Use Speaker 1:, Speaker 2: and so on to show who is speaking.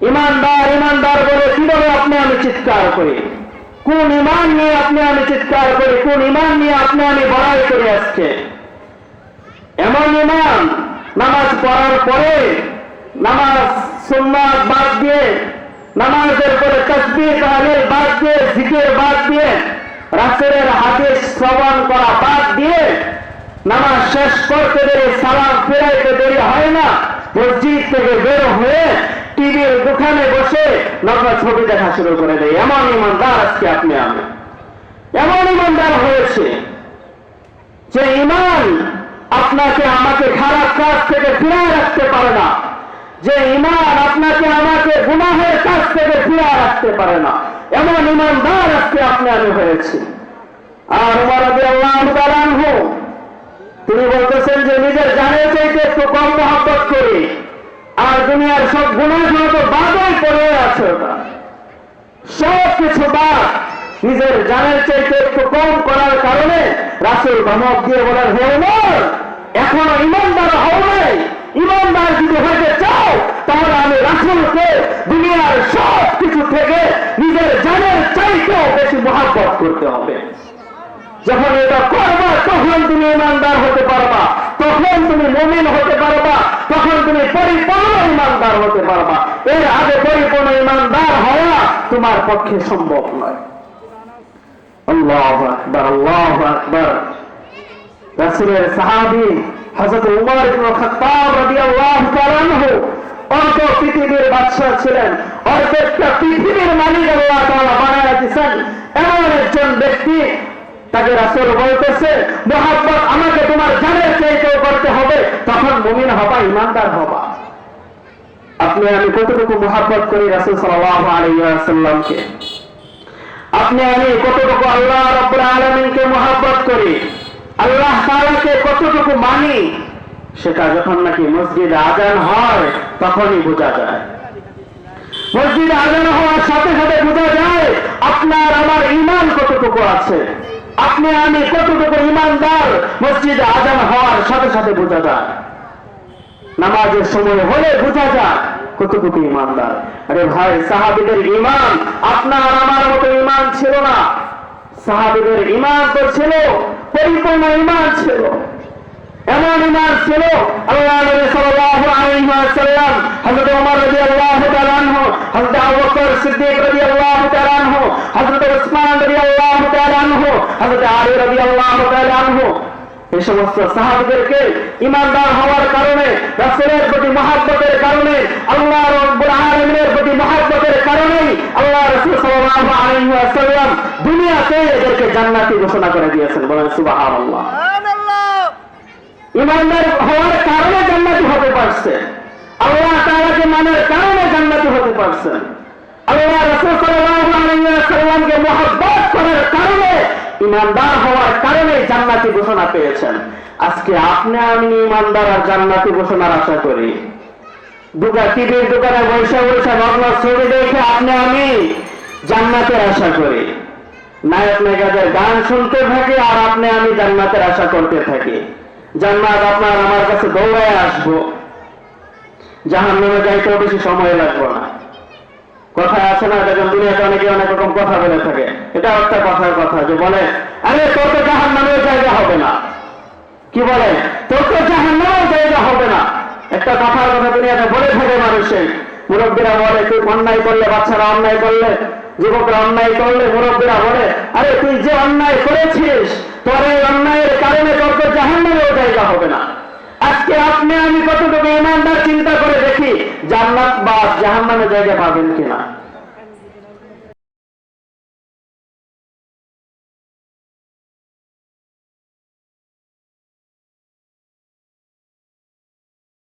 Speaker 1: ইমানদার ইমানদার বলে কিভাবে আপনি আমি চিৎকার করি? কোন ইমান নিয়ে আপনি আমি চিৎকার করি? কোন ইমান নিয়ে আপনি আমি বড়াই করে আসছে? এমন ইমান নামাজ পড়ার পরে নামাজ সুন্নাত বাদ দিয়ে, নামাজের পরে তাসবিহ তাহলিল বাদ দিয়ে, জিকির বাদ দিয়ে, রাসূলের হাদিস শ্রবণ করা বাদ দিয়ে নামাজ শেষ করতে দেরি, সালাম ফেরাইতে দেরি হয় না, মসজিদ থেকে বের হয়ে টিভির দোকানে বসে নকল ছবি দেখা শুরু করে দেয়। এমন ইমানদার আজকে আপনি আমি, এমন ইমানদার হয়েছে যে ইমান আপনাকে আমাকে খারাপ কাজ থেকে ফিরিয়ে রাখতে পারে না, যে ইমান আপনাকে আমাকে গুনাহের কাজ থেকে ফিরিয়ে রাখতে পারে না। এমন ইমানদার আজকে আপনি আমি হয়েছি। আর উমর রাদিয়াল্লাহু তাআলা আনহু তিনি বলতেছেন যে নিজের জানের চাইতে একটু কম মহব্বত করি, আর দুনিয়ার সব গুনাহগুলো তো বাদই পড়ে আছে, ওটা সব কিছু বাদ, নিজের জানের চাইতে একটু কম করার কারণে রাসূল ধমক দিয়ে বলেন, হে উমর, এখনো ইমানদার হও নাই। ইমানদার যদি হইতে চাও তাহলে আমি রাসূলকে দুনিয়ার সব কিছু থেকে নিজের জানের চাইতেও বেশি মহব্বত করতে হবে। যখন এটা করবা তখন তুমি ইমানদার হতে পারবা, তখন তুমি মুমিন হতে পারবা, তখন তুমি পরিপূর্ণ ইমানদার হতে পারবা। এর আগে পরিপূর্ণ ইমানদার হওয়া তোমার পক্ষে সম্ভব নয়। আল্লাহু আকবার, আল্লাহু আকবার। রাসূলের সাহাবী হযরত উমর ইবনে খাত্তাব রাদিয়াল্লাহু তাআলা আনহু অর্ধ পৃথিবীর বাদশা ছিলেন, অর্ধেকটা পৃথিবীর মালিক আল্লাহ তাআলা বানায়া দিয়েছেন। এমন একজন ব্যক্তি, তাকে রাসূল বলতেছে, মুহাব্বত আমাকে তোমার জানের চাইতেও করতে হবে, তখন মুমিন হবা, ইমানদার হবা। আপনি আমি কতটুকু মুহাব্বত করি রাসূল সাল্লাল্লাহু আলাইহি ওয়াসাল্লামকে? আপনি আমি কতটুকু আল্লাহ রাব্বুল আলামিনকে মুহাব্বত করি? আল্লাহ তাআলাকে কতটুকু মানি? সেটা যখন নাকি মসজিদে আযান হয় তখনই বোঝা যায়। মসজিদে আযান হওয়ার সাথে সাথে বোঝা যায় আপনার আমার ঈমান কতটুকু আছে, আপনি আমি কতটুকু ঈমানদার। মসজিদে আযান হওয়ার সাথে সাথে বোঝা যায়, নামাজের সময় হলে বোঝা যায় কতটুকু ঈমানদার। আরে ভাই, সাহাবীদের ঈমান আপনার আমার মতো ঈমান ছিল না। সাহাবীদের ঈমান তো ছিল পরিপূর্ণ ঈমান ছিল, এমন ঈমান ছিল আল্লাহ নবী সাল্লাল্লাহু আলাইহি ওয়াসাল্লাম, হযরত ওমর রাদিয়াল্লাহু তাআলা আনহু, হযরত আবু বকর সিদ্দিক রাদিয়াল্লাহু তাআলা আনহু, হযরত উসমান রাদিয়াল্লাহু তাআলা আনহু, হযরত আলী রাদিয়াল্লাহু তাআলা আনহু, এই সমস্ত সাহাবীদেরকে ঈমানদার হওয়ার কারণে, রাসূলের প্রতি মহব্বতের কারণে, আল্লাহ রাব্বুল আলামিনের প্রতি মহব্বতের কারণে আল্লাহ রাসূল সাল্লাল্লাহু আলাইহি ওয়াসাল্লাম দুনিয়াতে এদেরকে জান্নাতি ঘোষণা করে দিয়েছেন। বলেন সুবহানাল্লাহ। ঈমানদার হওয়ার কারণে জান্নাতি হতে পারছে, আল্লাহ তাআলাকে মানার কারণে জান্নাতি হতে পারছেন, আল্লাহ রাসূল সাল্লাল্লাহু আলাইহি ওয়াসাল্লামকে মহব্বত করার কারণে, ঈমানদার হওয়ার কারণে জান্নাতি ঘোষণা পেয়েছেন। আজকে আপনি আমি ঈমানদার আর জান্নাতি ঘোষণার আশা করি। টিভির দোকানে বসে বসে নগ্ন ছবি দেখে আপনি আমি জান্নাতের আশা করি, নায়ক নায়িকাদের গান শুনতে থাকি আর আপনি আমি জান্নাতের আশা করতে থাকি। জান্নাত আপনার আমার কাছে দৌড়ায় আসবো, জাহান্নামে যাইতেও বেশি সময় লাগবে না। কথায় আছে না, দেখেন দুনিয়াতে অনেকে অনেক রকম কথা বলে থাকে, এটা একটা কথার কথা, যে বলে আরে তোর তো জাহান্নামের জায়গা হবে না। কি বলে? তোর তো জাহান্নামের জায়গা হবে না। একটা কথার কথা দুনিয়াতে বলে থাকে মানুষে, মুরব্বীরা বলে, তুই অন্যায় করলে, বাচ্চারা অন্যায় করলে, যুবকরা অন্যায় করলে, মুরব্বীরা বলে, আরে তুই যে অন্যায় করেছিস, তোর এই অন্যায়ের কারণে তোর তো জাহান্নামের জায়গা হবে না। আজকে আপনি আমি কতটুকু ঈমানদার চিন্তা করে দেখি, জান্নাত বা জাহান্নামের জায়গা পাবেন কিনা।